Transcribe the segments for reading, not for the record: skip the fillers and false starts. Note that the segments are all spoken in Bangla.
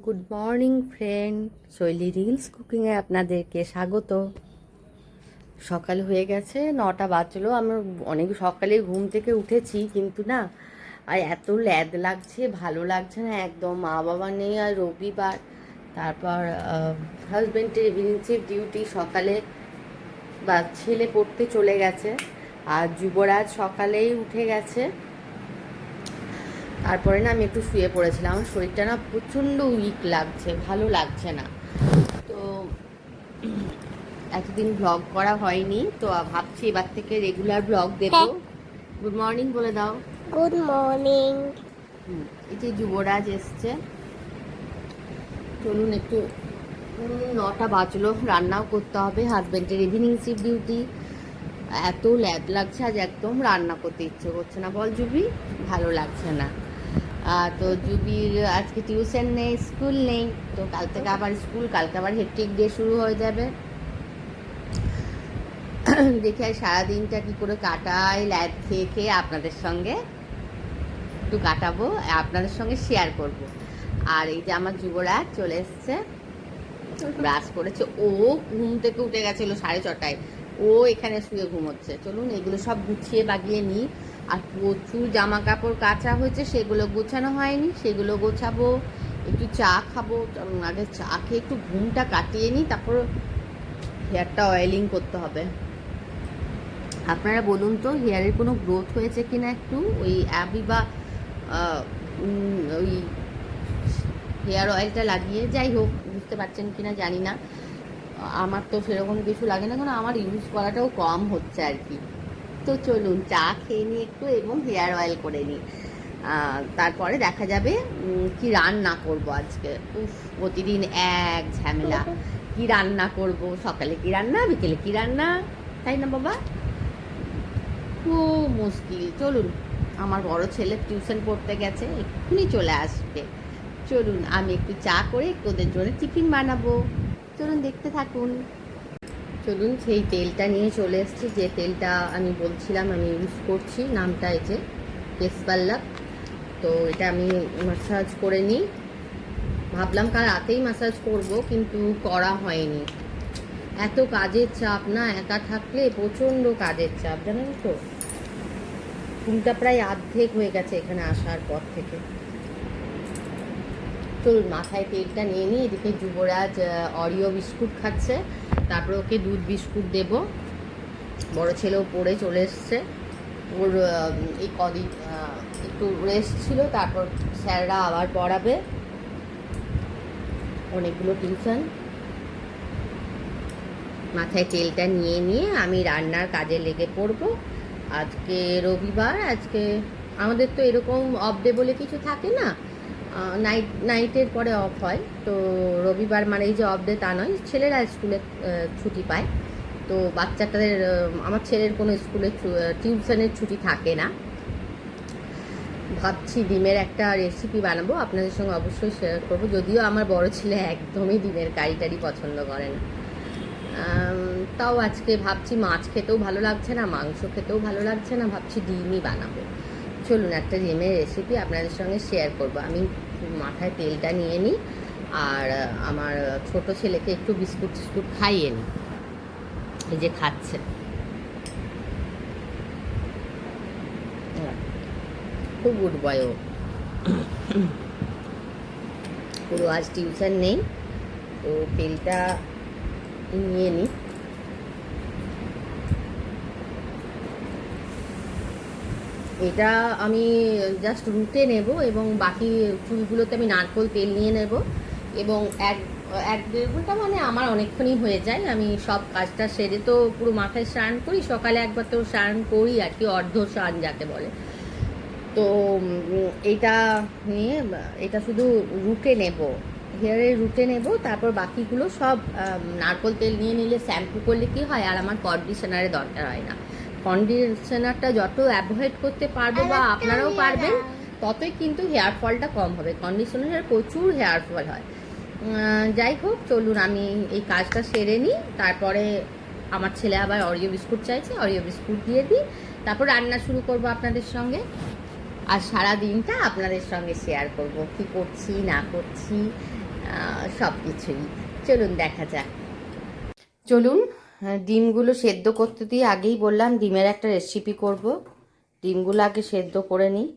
গুড মর্নিং ফ্রেন্ড, শৈলী রিলস কুকিংয়ে আপনাদেরকে স্বাগত। সকাল হয়ে গেছে, 9টা বাজলো। আমার অনেক সকালে ঘুম থেকে উঠেছি, কিন্তু না আর এত ল্যাদ লাগছে, ভালো লাগছে না একদম। মা বাবা নেই, আর রবিবার, তারপর হাজব্যান্ডের ইভিনিং শিফট ডিউটি সকালে, বা ছেলে পড়তে চলে গেছে, আর যুবরাজ সকালেই উঠে গেছে। তারপরে না আমি একটু শুয়ে পড়েছিলাম, আমার শরীরটা না প্রচণ্ড উইক লাগছে, ভালো লাগছে না। তো এতদিন ব্লগ করা হয়নি, তো ভাবছি এবার থেকে রেগুলার ব্লগ দেবো। গুড মর্নিং বলে দাও। Good morning. এই যে যুবরাজ এসছে, চলুন একটু। 9টা বাজলো, রান্নাও করতে হবে, হাজব্যান্ডের ইভিনিং শিফট ডিউটি। এত ল্যাদ লাগছে আজ, একদম রান্না করতে ইচ্ছে করছে না। বল জুবি, ভালো লাগছে না। তো জুবির আজকে টিউশন নেই, স্কুল নেই, তো কাল থেকে আবার স্কুল, কালকে আবার হেক্টিক ডে শুরু হয়ে যাবে। দেখি আর সারাদিনটা কী করে কাটাই, ল্যাদ খেয়ে খেয়ে আপনাদের সঙ্গে একটু কাটাবো, আপনাদের সঙ্গে শেয়ার করব। আর এই যে আমার যুবরাজ চলে এসছে, ব্রাশ করেছে, ও ঘুম থেকে উঠে গেছিলো 6:30টায়, ও এখানে শুয়ে ঘুমোচ্ছে। চলুন এগুলো সব গুছিয়ে বাগিয়ে নিই। আর প্রচুর জামা কাপড় কাচা হয়েছে, সেগুলো গোছানো হয়নি, সেগুলো গোছাবো। একটু চা খাবো, আগে চা খেয়ে একটু ঘুমটা কাটিয়ে নিই, তারপর হেয়ারটা অয়েলিং করতে হবে। আপনারা বলুন তো, হেয়ারের কোনো গ্রোথ হয়েছে কিনা একটু, ওই অ্যাবিবা ওই হেয়ার অয়েলটা লাগিয়ে, যাই হোক, বুঝতে পারছেন কিনা জানি না। আমার তো সেরকম কিছু লাগে না, কারণ আমার ইউজ করাটাও কম হচ্ছে আর কি। তো চলুন চা খেয়ে নিই একটু, এবং হেয়ার অয়েল করে নিই। তারপরে দেখা যাবে কি রান্না করব আজকে। প্রতিদিন এক ঝামেলা, কি রান্না করব, সকালে কি রান্না, বিকেলে কি রান্না, তাই না বাবা? খুব মুশকিল। চলুন, আমার বড় ছেলে টিউশন পড়তে গেছে, এক্ষুনি চলে আসবে। চলুন আমি একটু চা করে ওদের জন্য টিফিন বানাবো। চলুন দেখতে থাকুন। চলুন, সেই তেলটা নিয়ে চলে এসেছি, যে তেলটা আমি বলছিলাম আমি ইউজ করছি, নামটা এই যে কেশপাল্লাভ। তো এটা আমি ম্যাসাজ করে নিই, ভাবলাম কাল রাতেই ম্যাসাজ করব, কিন্তু করা হয়নি। এত কাজের চাপ না, একা থাকলে প্রচণ্ড কাজের চাপ, জানেন তো। ঘুমটা প্রায় অর্ধেক হয়ে গেছে এখানে আসার পর থেকে। চলুন মাথায় তেলটা নিয়ে নিই। এদিকে যুবরাজ অরিও বিস্কুট খাচ্ছে, তারপরে ওকে দুধ বিস্কুট দেব। বড় ছেলেও পড়ে চলে এসছে, ওর এই কদিন একটু রেস্ট ছিল, তারপর স্যাররা আবার পড়াবে, অনেকগুলো টিউশন। মাথায় তেলটা নিয়ে নিয়ে আমি রান্নার কাজে লেগে পড়ব। আজকে রবিবার, আজকে আমাদের তো এরকম অফ ডে বলে কিছু থাকে না, নাইটের পরে অফ হয়। তো রবিবার মানে এই যে অফ ডে তা নয়, ছেলেরা স্কুলে ছুটি পায়, তো বাচ্চাটাদের, আমার ছেলের কোনো স্কুলে টিউশনের ছুটি থাকে না। ভাবছি ডিমের একটা রেসিপি বানাবো, আপনাদের সঙ্গে অবশ্যই শেয়ার করবো, যদিও আমার বড় ছেলে একদমই ডিমের কারি টারি পছন্দ করে না। তাও আজকে ভাবছি, মাছ খেতেও ভালো লাগছে না, মাংস খেতেও ভালো লাগছে না, ভাবছি ডিমই বানাবো। চলুন একটা ডিমের রেসিপি আপনাদের সঙ্গে শেয়ার করব। আমি মাথায় তেলটা নিয়ে নিই, আর আমার ছোট ছেলেকে একটু বিস্কুট টিস্কুট খাইয়ে নিই, এই যে খাচ্ছে। খুব গুড বয় ও, পুরো আজ টিউশন নেই, তো তেলটা নিয়ে নিই। এটা আমি জাস্ট রুটে নেব, এবং বাকি চুলগুলোতে আমি নারকোল তেল নিয়ে নেব, এবং এক দেড় ঘন্টা মানে আমার অনেকক্ষণই হয়ে যায়। আমি সব কাজটা সেরে তো পুরো মাথায় স্নান করি, সকালে একবার তো স্নান করি আর কি, অর্ধ স্নান যাকে বলে। তো এটা নিয়ে, এটা শুধু রুটে নেব, হেয়ারে রুটে নেব, তারপর বাকিগুলো সব নারকোল তেল নিয়ে নিলে, শ্যাম্পু করলে কি হয়, আর আমার কন্ডিশনারের দরকার হয় না। কন্ডিশনারটা যত অ্যাভয়েড করতে পারবো, বা আপনারাও পারবেন, ততই কিন্তু হেয়ার ফলটা কম হবে। কন্ডিশনারের প্রচুর হেয়ার ফল হয়। যাই হোক, চলুন আমি এই কাজটা সেরে নিই, তারপরে আমার ছেলে আবার অরিও বিস্কুট চাইছে, অরিও বিস্কুট দিয়ে দিই, তারপর রান্না শুরু করব আপনাদের সঙ্গে। আর সারা দিনটা আপনাদের সঙ্গে শেয়ার করব, কী করছি না করছি, সব কিছুই। চলুন দেখা যাক। চলুন ডিমগুলো সেদ্ধ করতে দিয়ে আগেই বললাম ডিমের একটা রেসিপি করব। ডিমগুলো আগে সেদ্ধ করে নিই।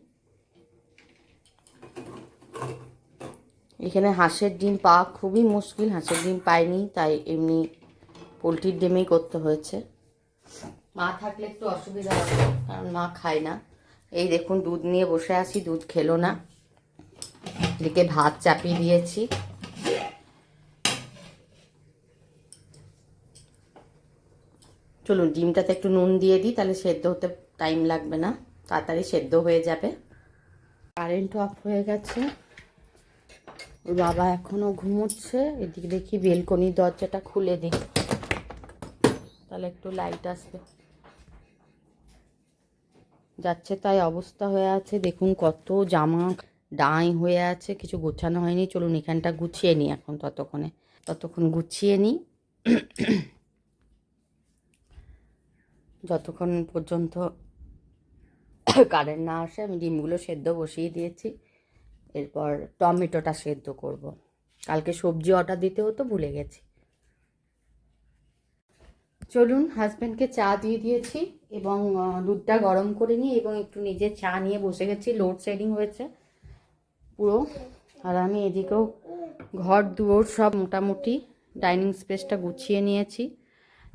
এখানে হাঁসের ডিম পাওয়া খুবই মুশকিল, হাঁসের ডিম পাইনি, তাই এমনি পোলট্রির ডিমেই করতে হয়েছে। মা থাকলে একটু অসুবিধা হবে, কারণ মা খায় না। এই দেখুন দুধ নিয়ে বসে আছি, দুধ খেলো না। এদিকে ভাত চাপিয়ে দিয়েছি। চলুন ডিমটাতে একটু নুন দিয়ে দিই, তাহলে সেদ্ধ হতে টাইম লাগবে না, তাড়াতাড়ি সেদ্ধ হয়ে যাবে। কারেন্ট অফ হয়ে গেছে, বাবা এখনও ঘুমোচ্ছে। এদিকে দেখি বেলকনির দরজাটা খুলে দিই, তাহলে একটু লাইট আসবে। যাচ্ছে তাই অবস্থা হয়ে আছে। দেখুন কত জামা ডাঁই হয়ে আছে, কিছু গোছানো হয়নি। চলুন এখানটা গুছিয়ে নিই এখন, ততক্ষণ গুছিয়ে নিই। যতক্ষণ পর্যন্ত কারেন্ট না আসে। আমি ডিমগুলো সেদ্ধ বসিয়ে দিয়েছি, এরপর টমেটোটা সেদ্ধ করব। কালকে সবজি অর্ডার দিতে হতো, ভুলে গেছি। চলুন হাজব্যান্ডকে চা দিয়ে দিয়েছি এবং দুধটা গরম করে নিই এবং একটু নিজে চা নিয়ে বসে গেছি। লোডশেডিং হয়েছে পুরো, আর আমি এদিকেও ঘর দুয়ার সব মোটামুটি ডাইনিং স্পেসটা গুছিয়ে নিয়েছি।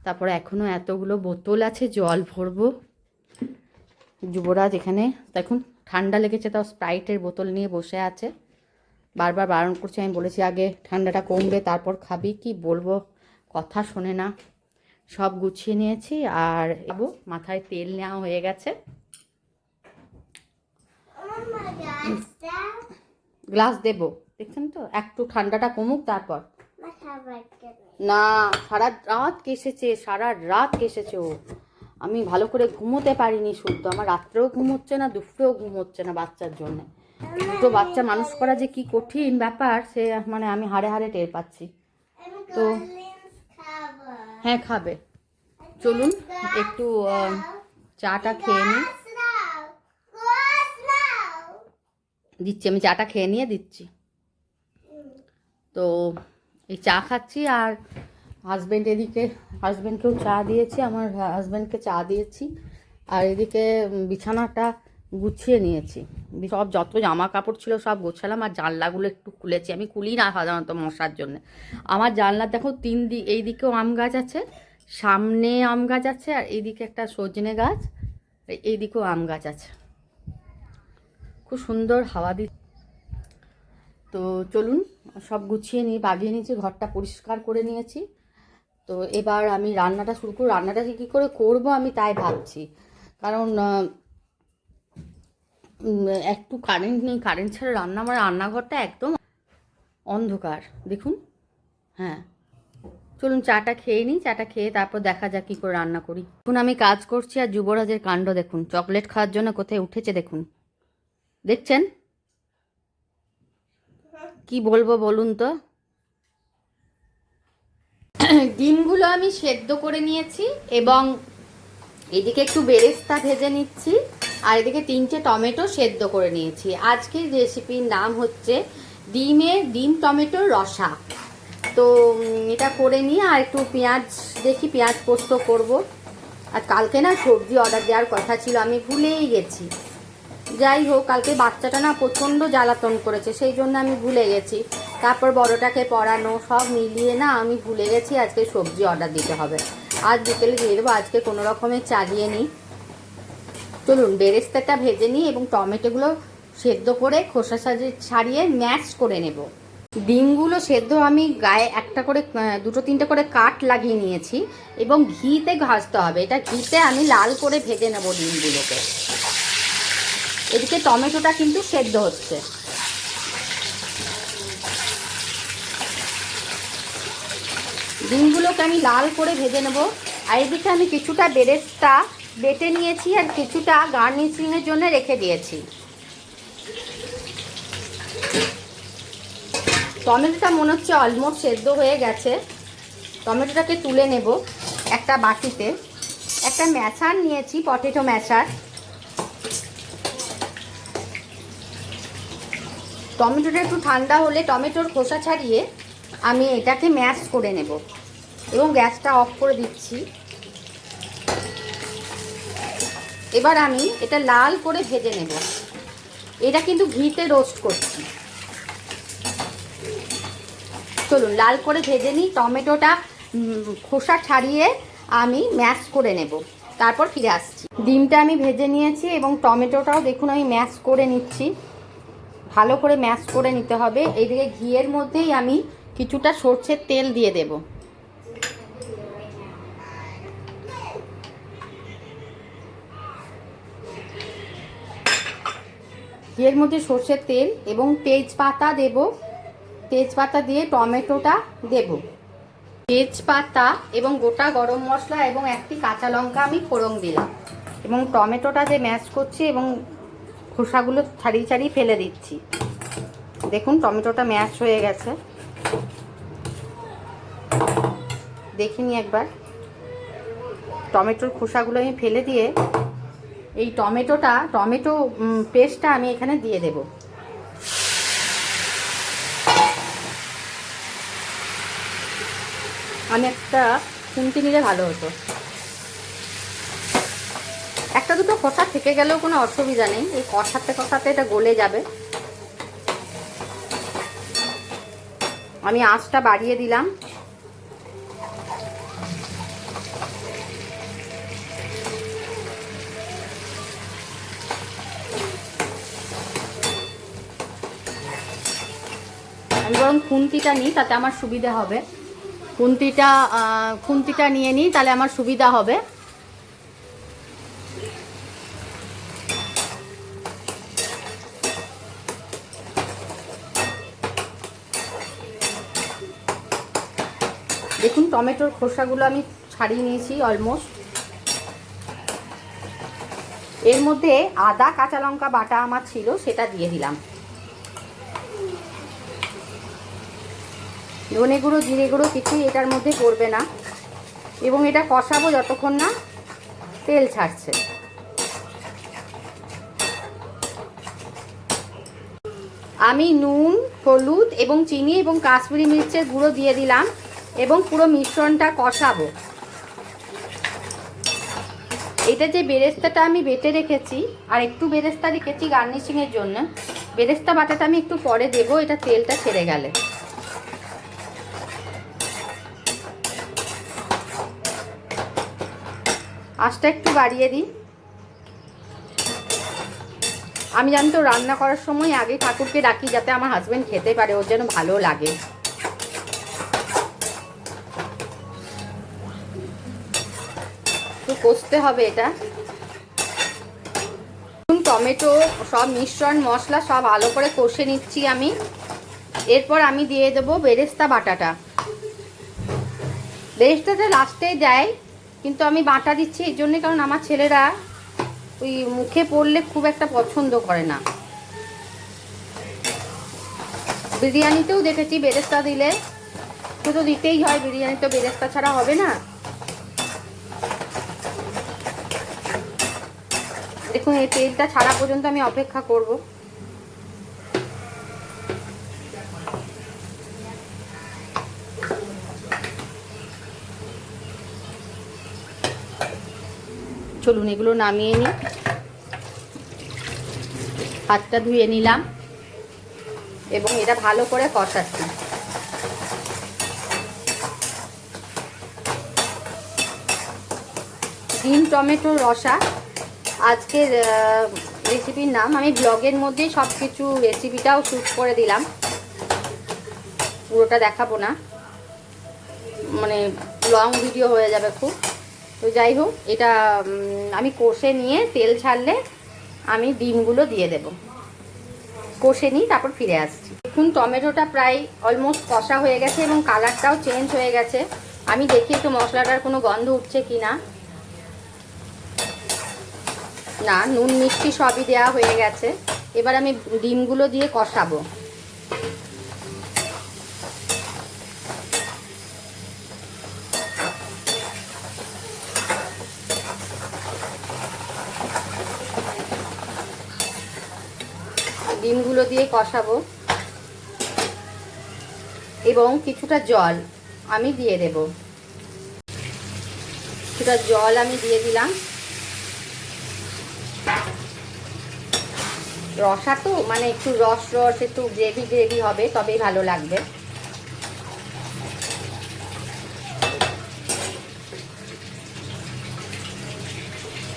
তারপরে এখনও এতগুলো বোতল আছে, জল ভরবো। যুবরাজ এখানে দেখুন ঠান্ডা লেগেছে, তাও স্প্রাইটের বোতল নিয়ে বসে আছে। বারবার বারণ করছি, আমি বলেছি আগে ঠান্ডাটা কমবে তারপর খাবি, কি বলবো, কথা শোনে না। সব গুছিয়ে নিয়েছি, আর এবো মাথায় তেল নেওয়া হয়ে গেছে। গ্লাস দেব, দেখছেন তো, একটু ঠান্ডাটা কমুক তারপর। না, সারা রাত কেসেছে ও। আমি ভালো করে ঘুমোতে পারিনি শুদ্ধ, আমার রাত্রেও ঘুম হচ্ছে না, দুপুরেও ঘুম হচ্ছে না বাচ্চার জন্য। দুটো বাচ্চা মানুষ করা যে কি কঠিন ব্যাপার, সে মানে আমি হাড়ে হাড়ে টের পাচ্ছি। তো হ্যাঁ খাবে, চলুন একটু চাটা খেয়ে নিই। দিচ্ছি, আমি চাটা খেয়ে নিয়ে দিচ্ছি। তো এই চা খাচ্ছি, আর হাজব্যান্ডকেও চা দিয়েছি, আমার হাজব্যান্ডকে চা দিয়েছি। আর এদিকে বিছানাটা গুছিয়ে নিয়েছি, সব যত জামা কাপড় ছিল সব গোছালাম, আর জানলাগুলো একটু খুলেছি। আমি খুলি না সাধারণত মশার জন্য। আমার জানলা দেখো এই দিকেও আম গাছ আছে, সামনে আম গাছ আছে, আর এইদিকে একটা সজনে গাছ, এই দিকেও আম গাছ আছে, খুব সুন্দর হাওয়া দিচ্ছে। তো চলুন সব গুছিয়ে নিই, বাগিয়ে নিয়েছি, ঘরটা পরিষ্কার করে নিয়েছি। তো এবার আমি রান্নাটা শুরু করব। রান্নাটা কী করে করবো আমি তাই ভাবছি, কারণ একটু কারেন্ট নেই। কারেন্ট ছাড়া রান্না, আমার রান্নাঘরটা একদম অন্ধকার দেখুন। হ্যাঁ চলুন চাটা খেয়ে নিই, চাটা খেয়ে তারপর দেখা যাক কী করে রান্না করি। এখন আমি কাজ করছি, আর যুবরাজের কাণ্ড দেখুন, চকলেট খাওয়ার জন্য কোথায় উঠেছে দেখুন, দেখছেন? কি বলবো বলুন তো। ডিমগুলো আমি সেদ্ধ করে নিয়েছি এবং এদিকে একটু বেরেস্তা ভেজে নিচ্ছি, আর এদিকে 3টে টমেটো সেদ্ধ করে নিয়েছি। আজকের রেসিপির নাম হচ্ছে ডিম টমেটোর রসা। তো এটা করে নিয়ে আর একটু পেঁয়াজ পোস্ত করব। আর কালকে না সবজি অর্ডার দেওয়ার কথা ছিল, আমি ভুলেই গেছি। যাই হোক, কালকে বাচ্চাটা না প্রচণ্ড জ্বালাতন করেছে, সেই জন্য আমি ভুলে গেছি। তারপর বড়টাকে পড়ানো, সব মিলিয়ে না আমি ভুলে গেছি আজকে সবজি অর্ডার দিতে হবে। আজ বিকেলে দিয়ে দেবো, আজকে কোনো রকমে চালিয়ে নিই। চলুন বেরেস্তাটা ভেজে নিই এবং টমেটোগুলো সেদ্ধ করে খোসা ছাড়িয়ে ম্যাশ করে নেব। ডিমগুলো সেদ্ধ আমি গায়ে একটা করে 2-3টে করে কাট লাগিয়ে নিয়েছি এবং ঘিতে ভাজতে হবে। এটা ঘিতে আমি লাল করে ভেজে নেব ডিমগুলোকে। এদিকে টমেটোটা কিন্তু সেদ্ধ হচ্ছে। ডিমগুলোকে আমি লাল করে ভেজে নেব। আর এদিকে আমি কিছুটা বেরেস্তা বেটে নিয়েছি আর কিছুটা গার্নিশিংয়ের জন্য রেখে দিয়েছি। টমেটোটা মনে হচ্ছে অলমোস্ট সেদ্ধ হয়ে গেছে। টমেটোটাকে তুলে নেব একটা বাটিতে। একটা ম্যাশার নিয়েছি, পটেটো ম্যাশার। টমেটোটা একটু ঠান্ডা হলে টমেটোর খোসা ছাড়িয়ে আমি এটাকে ম্যাশ করে নেব এবং গ্যাসটা অফ করে দিচ্ছি। এবার আমি এটা লাল করে ভেজে নেব। এটা কিন্তু ঘিতে রোস্ট করছি। চলুন লাল করে ভেজে নিই। টমেটোটা খোসা ছাড়িয়ে আমি ম্যাশ করে নেব, তারপর ফিরে আসছি। ডিমটা আমি ভেজে নিয়েছি এবং টমেটোটাও দেখুন আমি ম্যাশ করে নিচ্ছি। ভালো করে ম্যাশ করে নিতে হবে। এইদিকে ঘিয়ের মধ্যেই আমি কিছুটা সরষের তেল দিয়ে দেব। ঘিয়ের মধ্যে সরষের তেল এবং তেজপাতা দেব। তেজপাতা দিয়ে টমেটোটা দেব। তেজপাতা এবং গোটা গরম মশলা এবং একটি কাঁচা লঙ্কা আমি ফোড়ন দিলাম এবং টমেটোটা যে ম্যাশ করছি এবং খোসাগুলো ছাড়িয়ে ছাড়িয়ে ফেলে দিচ্ছি। দেখুন টমেটোটা ম্যাশ হয়ে গেছে, দেখিনি একবার। টমেটোর খোসাগুলো আমি ফেলে দিয়ে এই টমেটো পেস্টটা আমি এখানে দিয়ে দেব। আমি একটা খুন্তি নিলে ভালো হতো। একটা দুটো খোসা থেকে গেলেও কোনো অসুবিধা নেই, এই কষাতে এটা গলে যাবে। আমি আঁচটা বাড়িয়ে দিলাম। আমি বরং খুন্তিটা নিই, তাতে আমার সুবিধা হবে। খুন্তিটা নিয়ে নিই, তাহলে আমার সুবিধা হবে। দেখুন টমেটোর খোসাগুলো আমি ছাড়িয়ে নিয়েছি অলমোস্ট। এর মধ্যে আদা কাঁচা লঙ্কা বাটা আমার ছিল, সেটা দিয়ে দিলাম। ধনে গুঁড়ো জিরে গুঁড়ো কিছুই এটার মধ্যে পড়বে না এবং এটা কষাবো যতক্ষণ না তেল ছাড়ছে। আমি নুন, হলুদ এবং চিনি এবং কাশ্মীরি মির্চের গুঁড়ো দিয়ে দিলাম এবং পুরো মিশ্রণটা কষাবো। এটা যে বেরেস্তাটা আমি বেটে রেখেছি, আর একটু বেরেস্তা রেখেছি গার্নিশিংয়ের জন্য। বেরেস্তা বাটাটা আমি একটু পরে দেবো, এটা তেলটা ছেড়ে গেলে। আঁচটা একটু বাড়িয়ে দিই। আমি জানতো রান্না করার সময় আগে ঠাকুরকে ডাকি যাতে আমার হাজব্যান্ড খেতে পারে, ওর যেন ভালো লাগে। একটু কষতে হবে এটা। টমেটো সব মিশ্রণ মশলা সব ভালো করে কষে নিচ্ছি আমি। এরপর আমি দিয়ে দেবো বেরেস্তা বাটাটা। বেরেস্তাটা লাস্টে দেয়, কিন্তু আমি বাটা দিচ্ছি এই জন্যে কারণ আমার ছেলেরা ওই মুখে পড়লে খুব একটা পছন্দ করে না। বিরিয়ানিতেও দেখেছি বেরেস্তা দিলে তো দিতেই হয়, বিরিয়ানি তো বেরেস্তা ছাড়া হবে না। দেখুন এই তেলটা ছাড়া পর্যন্ত আমি অপেক্ষা করব। চলুন এগুলো নামিয়ে নিই। হাতটা ধুয়ে নিলাম এবং এটা ভালো করে কষাচ্ছি। ডিম টমেটোর রসা আজকের রেসিপির নাম। আমি ব্লগের মধ্যেই সব কিছু রেসিপিটাও শ্যুট করে দিলাম, পুরোটা দেখাবো না, মানে লং ভিডিও হয়ে যাবে খুব। তো যাই হোক, এটা আমি কষে নিয়ে তেল ছাড়লে আমি ডিমগুলো দিয়ে দেব। কষে নিই, তারপর ফিরে আসছি। দেখুন টমেটোটা প্রায় অলমোস্ট কষা হয়ে গেছে এবং কালারটাও চেঞ্জ হয়ে গেছে। আমি দেখি একটু মশলাটার কোনো গন্ধ উঠছে কি না। না, নুন মিষ্টি সবই দেওয়া হয়ে গেছে। এবার আমি ডিমগুলো দিয়ে কষাবো। ডিমগুলো দিয়ে কষাবো। এবং কিছুটা জল আমি দিয়ে দেব। কিছুটা জল আমি দিয়ে দিলাম। রসা তো মানে একটু রস রস, একটু গ্রেভি গ্রেভি হবে, তবেই ভালো লাগবে।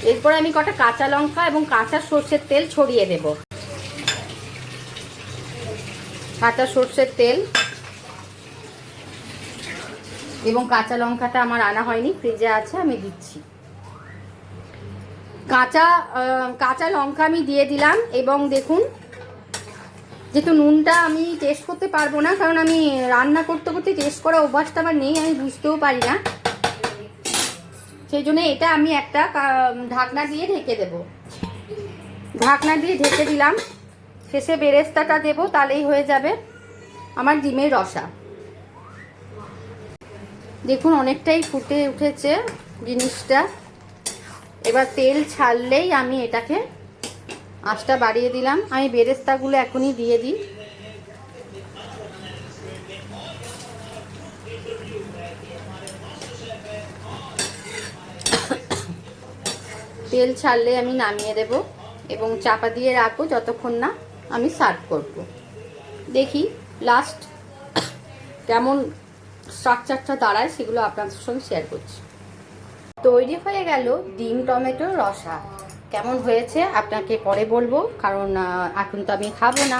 এরপর আমি কটা কাঁচা লঙ্কা এবং কাঁচা সর্ষের তেল ছড়িয়ে দেব। কাঁচা সর্ষের তেল এবং কাঁচা লঙ্কাটা আমার আনা হয়নি, ফ্রিজে আছে, আমি দিচ্ছি। কাঁচা লঙ্কা আমি দিয়ে দিলাম। এবং দেখুন, যেহেতু নুনটা আমি টেস্ট করতে পারবো না, কারণ আমি রান্না করতে করতে টেস্ট করা অভ্যাসটা আমার নেই, আমি বুঝতেও পারি না, সেই জন্য এটা আমি একটা ঢাকনা দিয়ে ঢেকে দেব। ঢাকনা দিয়ে ঢেকে দিলাম। শেষে বেরেস্তাটা দেবো, তাহলেই হয়ে যাবে আমার ডিমের রসা। দেখুন অনেকটাই ফুটে উঠেছে জিনিসটা। এবার তেল ছাড়লেই আমি এটাকে আঁচটা বাড়িয়ে দিলাম। আমি বেরেস্তাগুলো এখনই দিয়ে দিই। তেল ছাড়লে আমি নামিয়ে দেব এবং চাপা দিয়ে রাখবো যতক্ষণ না আমি সার্ভ করব। দেখি লাস্ট কেমন স্ট্রাকচারটা দাঁড়ায়, সেগুলো আপনাদের সঙ্গে শেয়ার করছি। তৈরি হয়ে গেল ডিম টমেটো রসা। কেমন হয়েছে আপনাকে পরে বলবো, কারণ এখন তো আমি খাবো না।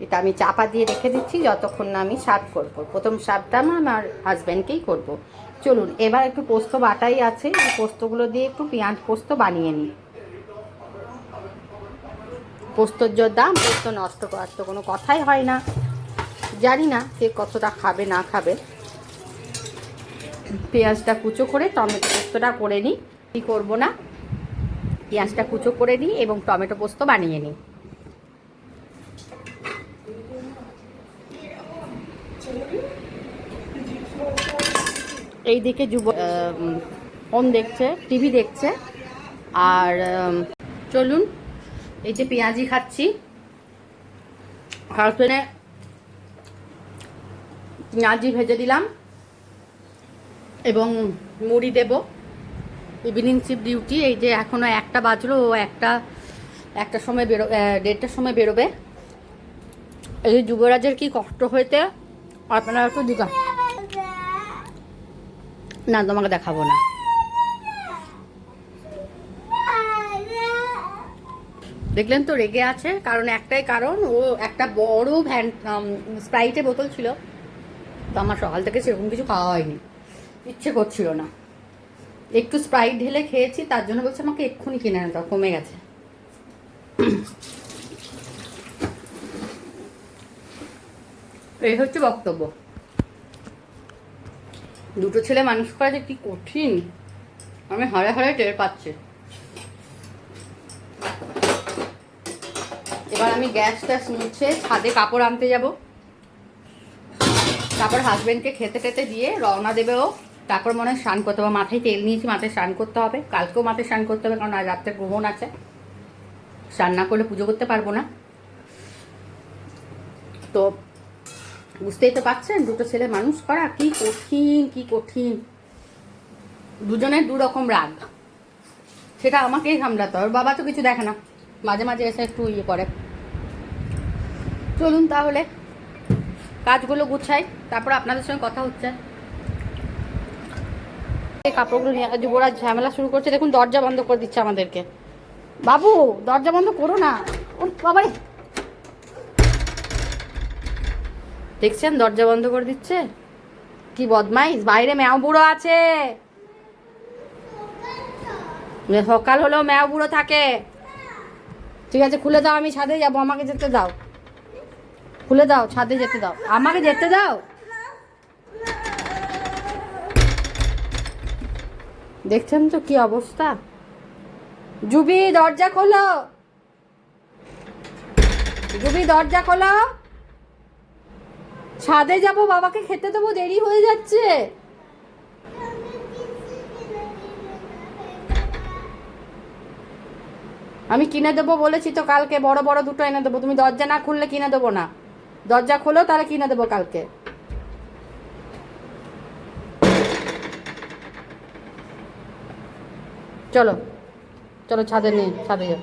এটা আমি চাপা দিয়ে রেখে দিচ্ছি যতক্ষণ না আমি সার্ভ করব। প্রথম সার্ভটা আমার হাজব্যান্ডকেই করব। চলুন এবার একটু পোস্ত বাটাই আছে, এই পোস্তগুলো দিয়ে একটু পেঁয়াজ পোস্ত বানিয়ে নিই। পোস্তর যা দাম, পোস্ত নষ্ট করার তো কোনো কথাই হয় না। জানি না কে কতটা খাবে না খাবে। পেঁয়াজটা কুচো করে টমেটো পোস্তটা করে নিই। কি করবো না, পেঁয়াজটা কুচো করে নিই এবং টমেটো পোস্ত বানিয়ে নিই। এইদিকে ফোন দেখছে, টিভি দেখছে। আর চলুন, এই যে পেঁয়াজি খাচ্ছি, হাজবেন্ডে পেঁয়াজি ভেজে দিলাম এবং মুড়ি দেব। ইভিনিং শিফট ডিউটি, এই যে এখনও 1টা বাজলো, ও একটার সময় 1:30টার সময় বেরোবে। এই যে যুবরাজের কি কষ্ট হয়েছে আপনারা একটু না, তোমাকে দেখাবো না। দেখলেন তো রেগে আছে, কারণ একটাই কারণ, ও একটা বড় স্প্রাইটের বোতল ছিল, তো আমার সকাল থেকে সেরকম কিছু খাওয়া হয়নি, ইচ্ছে করছিল না। একটু স্প্রাইট ঢেলে খেয়েছি, তার জন্য বলছে আমাকে এক্ষুনি কিনে আনতে, কমে গেছে। এই হচ্ছে বক্তব্য। দুটো ছেলে মানুষ করা যে কি কঠিন আমি হারে হারে টের পাচ্ছি। এবার আমি গ্যাসটা মুছে ছাদে কাপড় আনতে যাব। তারপর হাজবেন্ডকে খেতে টেতে দিয়ে রওনা দেবে ও। তারপর মনে হয় স্নান করতে হবে, মাথায় তেল নিয়েছি, মাথায় স্নান করতে হবে। কালকেও মাথায় স্নান করতে হবে, কারণ আজ রাত্রে গ্রহণ আছে, স্নান না করলে পুজো করতে পারবো না। তো বুঝতেই তো পারছেন দুটো ছেলে মানুষ করা কি কঠিন, কি কঠিন। দুজনের দুরকম রাগ, সেটা আমাকেই সামলাতে হবে। বাবা তো কিছু দেখে না, মাঝে মাঝে এসে একটু ইয়ে করে। চলুন তাহলে কাজগুলো গুছাই, তারপর আপনাদের সঙ্গে কথা হচ্ছে। এই কাপড়গুলো নিয়ে যুবরাজ ঝামেলা শুরু করছে। দেখুন দরজা বন্ধ করে দিচ্ছে আমাদেরকে। বাবু দরজা বন্ধ করো না। বাবারে, দেখছেন দরজা বন্ধ করে দিচ্ছে, কি বদমাইশ। বাইরে ম্যাও বুড়ো আছে, সকাল হলেও ম্যাও বুড়ো থাকে। ঠিক আছে খুলে দাও, আমি ছাদে যাবো, আমাকে যেতে দাও। খুলে দাও, ছাদে যেতে দাও, আমাকে যেতে দাও। দেখছেন তো কি অবস্থা। জুবি দরজা খোলো, জুবি দরজা খোলো, ছাদে যাবো, বাবাকে খেতে দেবো, দেরি হয়ে যাচ্ছে। আমি কিনে দেবো বলেছি তো, কালকে বড় বড় দুটো এনে দেবো। তুমি দরজা না খুললে কিনে দেবো না। দরজা খোলো, তাহলে কিনে দেবো কালকে। চলো চলো ছাদে নিয়ে ছাদে যাও।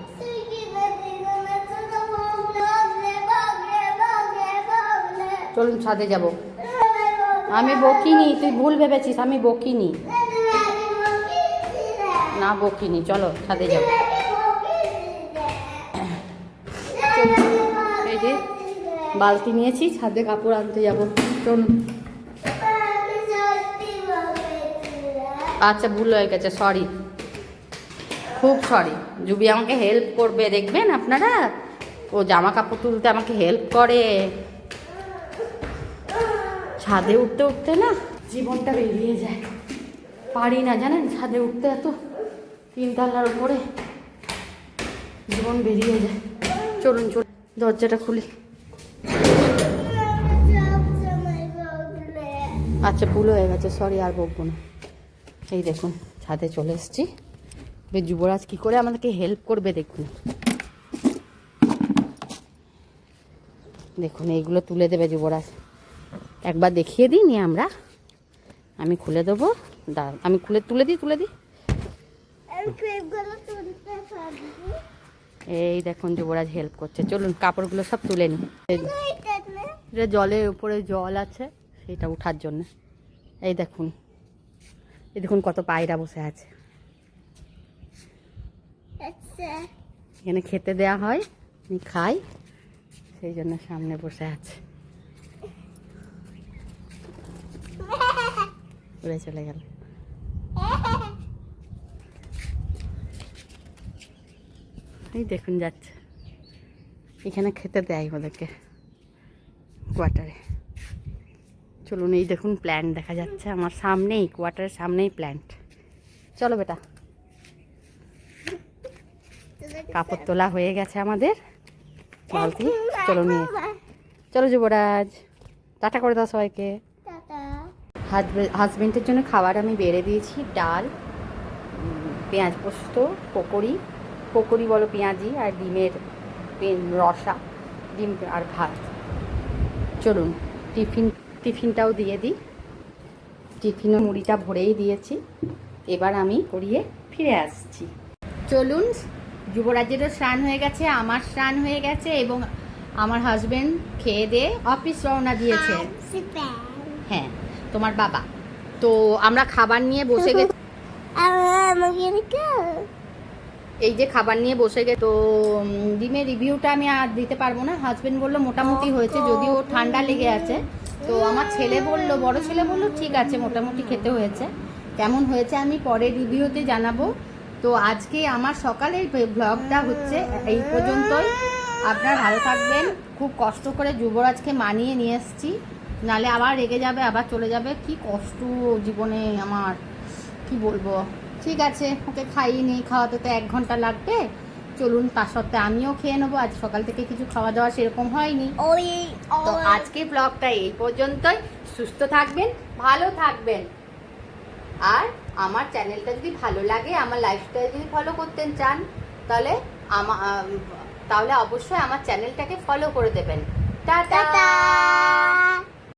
চলুন ছাদে যাব। আমি বকিনি, তুই ভুল ভেবেছিস, আমি বকিনি, না বকিনি, চলো ছাদে যাব। এই যে বালতি নিয়েছি, ছাদে কাপড় আনতে যাব, চলুন। আচ্ছা ভুল হয়ে গেছে, সরি, খুব সরি। জুবি আমাকে হেল্প করবে, দেখবেন আপনারা, ও জামা কাপড় তুলতে আমাকে হেল্প করে। ছাদে উঠতে উঠতে না জীবনটা বেরিয়ে যায়, পারি না জানেন ছাদে উঠতে, এত তিনতলার উপরে জীবন বেরিয়ে যায়। চলুন চলুন দরজাটা খুলি। আচ্ছা ভুল হয়ে গেছে, সরি, আর বকবো না। এই দেখুন ছাদে চলে এসেছি, যুবরাজ কী করে আমাদেরকে হেল্প করবে দেখুন। দেখুন এইগুলো তুলে দেবে যুবরাজ, একবার দেখিয়ে দিই নিয়ে আমরা, আমি খুলে দেবো, আমি তুলে দিই। এই দেখুন যুবরাজ হেল্প করছে, চলুন কাপড়গুলো সব তুলে নিই। এটা জলের উপরে জল আছে, সেটা ওঠার জন্য। এই দেখুন কত পায়রা বসে আছে, এখানে খেতে দেয়া হয়, আমি খাই, সেই জন্য সামনে বসে আছে। উড়ে চলে গেল। এই দেখুন যাচ্ছে, এখানে খেতে দেয় ওদেরকে কোয়ার্টারে। চলুন এই দেখুন প্ল্যান্ট দেখা যাচ্ছে আমার সামনেই, কোয়ার্টারের সামনেই প্ল্যান্ট। চলো বেটা, কাপড় তোলা হয়ে গেছে আমাদের বালতি, চলো নিয়ে, চলো যুবরাজ, টাটা করে দাও সবাইকে। হাজবেন্ডের জন্য খাবার আমি বেড়ে দিয়েছি, ডাল, পেঁয়াজ পোস্ত, পকোড়ি বলো পেঁয়াজি, আর ডিমের রসা, ডিম আর ভাত। চলুন টিফিনটাও দিয়ে দিই, টিফিনও মুড়িটা ভরেই দিয়েছি, এবার আমি করিয়ে ফিরে আসছি। চলুন, যুবরাজেরও স্নান হয়ে গেছে, আমার স্নান হয়ে গেছে, এবং আমার হাজবেন্ড খেয়ে দিয়ে অফিস রওনা দিয়েছে। হ্যাঁ তোমার বাবা, তো আমরা খাবার নিয়ে বসে গেছি, এই যে খাবার নিয়ে বসে গেছে। তো ডিমের রিভিউটা আমি আর দিতে পারবো না, হাজবেন্ড বললো মোটামুটি হয়েছে, যদিও ঠান্ডা লেগে আছে। তো আমার ছেলে বললো, বড় ছেলে বললো ঠিক আছে মোটামুটি খেতে হয়েছে, কেমন হয়েছে আমি পরে রিভিউতে জানাবো। তো আজকে আমার সকালের ব্লগটা হচ্ছে এই পর্যন্তই। আপনারা ভালো থাকবেন, খুব কষ্ট করে যুবরাজকে মানিয়ে নিয়ে এসেছি, নালে আবার রেগে যাবে, আবার চলে যাবে, কি কষ্ট জীবনে আমার, কি বলবো। ঠিক আছে, ওকে খাইয়ে নিই, খাওয়াতে তো 1 ঘন্টা লাগবে। চলুন তার সত্ত্বে আমিও খেয়ে নেবো, আজ সকাল থেকে কিছু খাওয়া দাওয়া সেরকম হয়নি। তো আজকে ব্লগটা এই পর্যন্তই, সুস্থ থাকবেন, ভালো থাকবেন, আর আমার চ্যানেলটা যদি ভালো লাগে, আমার লাইফস্টাইল যদি ফলো করতে চান, তাহলে অবশ্যই আমার চ্যানেলটাকে ফলো করে দেবেন। টাটা।